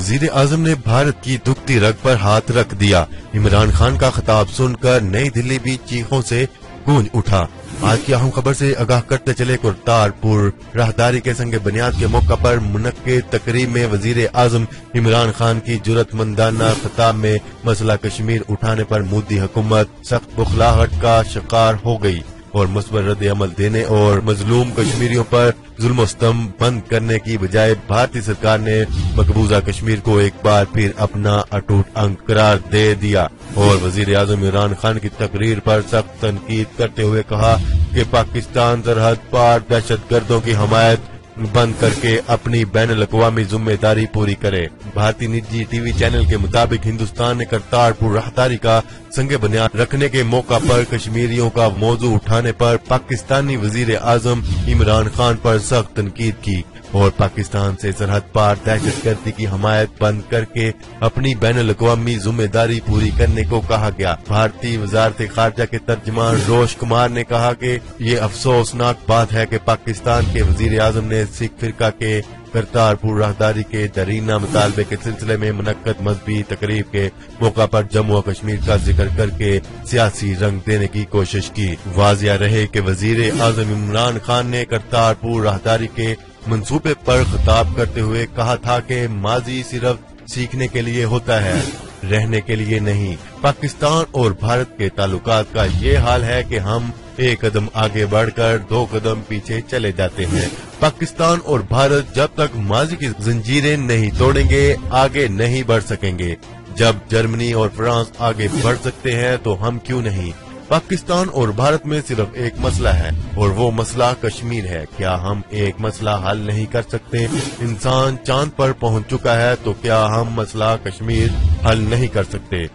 वजीर आजम ने भारत की दुखती रग पर हाथ रख दिया। इमरान खान का खिताब सुनकर नई दिल्ली भी चीखों से गूंज उठा। आज की अहम खबर से आगाह करते चले करतारपुर राहदारी के संग बुनियाद के मौका पर मुनक्किद तकरीब में वजीर आजम इमरान खान की जुर्रतमंदाना खिताब में मसला कश्मीर उठाने पर मोदी हुकूमत सख्त बुखलाहट का शिकार हो गई और मुस्बत रद्द अमल देने और मजलूम कश्मीरियों पर जुल्म सितम बंद करने की बजाय भारतीय सरकार ने मकबूजा कश्मीर को एक बार फिर अपना अटूट अंग करार दे दिया और वजीर आजम इमरान खान की तकरीर पर सख्त तनकीद करते हुए कहा कि पाकिस्तान सरहद पार दहशत गर्दों की हमायत बंद करके अपनी बैनुल-अक़वामी जिम्मेदारी पूरी करे। भारतीय निजी टीवी चैनल के मुताबिक हिंदुस्तान ने करतारपुर राहदारी का संग बुनियाद रखने के मौका पर कश्मीरियों का मौजू उठाने पर पाकिस्तानी वजीर आजम इमरान खान पर सख्त तनकीद की और पाकिस्तान से सरहद पार दहशतगर्दी की हमायत बंद करके अपनी बैनुल-अक़वामी जिम्मेदारी पूरी करने को कहा गया। भारतीय वजारत खारजा के तर्जुमान रोश कुमार ने कहा कि ये अफसोसनाक बात है कि पाकिस्तान के वजीर आजम ने सिख फिरका के करतारपुर राहदारी के दरीना मुतालबे के सिलसिले में मुनक्कद मजहबी तकरीब के मौका पर जम्मू और कश्मीर का जिक्र करके सियासी रंग देने की कोशिश की। वाजिया रहे कि वजीर आजम इमरान खान ने करतारपुर राहदारी के मंसूबे पर खिताब करते हुए कहा था कि माजी सिर्फ सीखने के लिए होता है, रहने के लिए नहीं। पाकिस्तान और भारत के ताल्लुकात का ये हाल है कि हम एक कदम आगे बढ़कर 2 कदम पीछे चले जाते हैं। पाकिस्तान और भारत जब तक माजी की जंजीरें नहीं तोड़ेंगे आगे नहीं बढ़ सकेंगे। जब जर्मनी और फ्रांस आगे बढ़ सकते हैं तो हम क्यों नहीं। पाकिस्तान और भारत में सिर्फ एक मसला है और वो मसला कश्मीर है। क्या हम एक मसला हल नहीं कर सकते? इंसान चांद पर पहुंच चुका है तो क्या हम मसला कश्मीर हल नहीं कर सकते?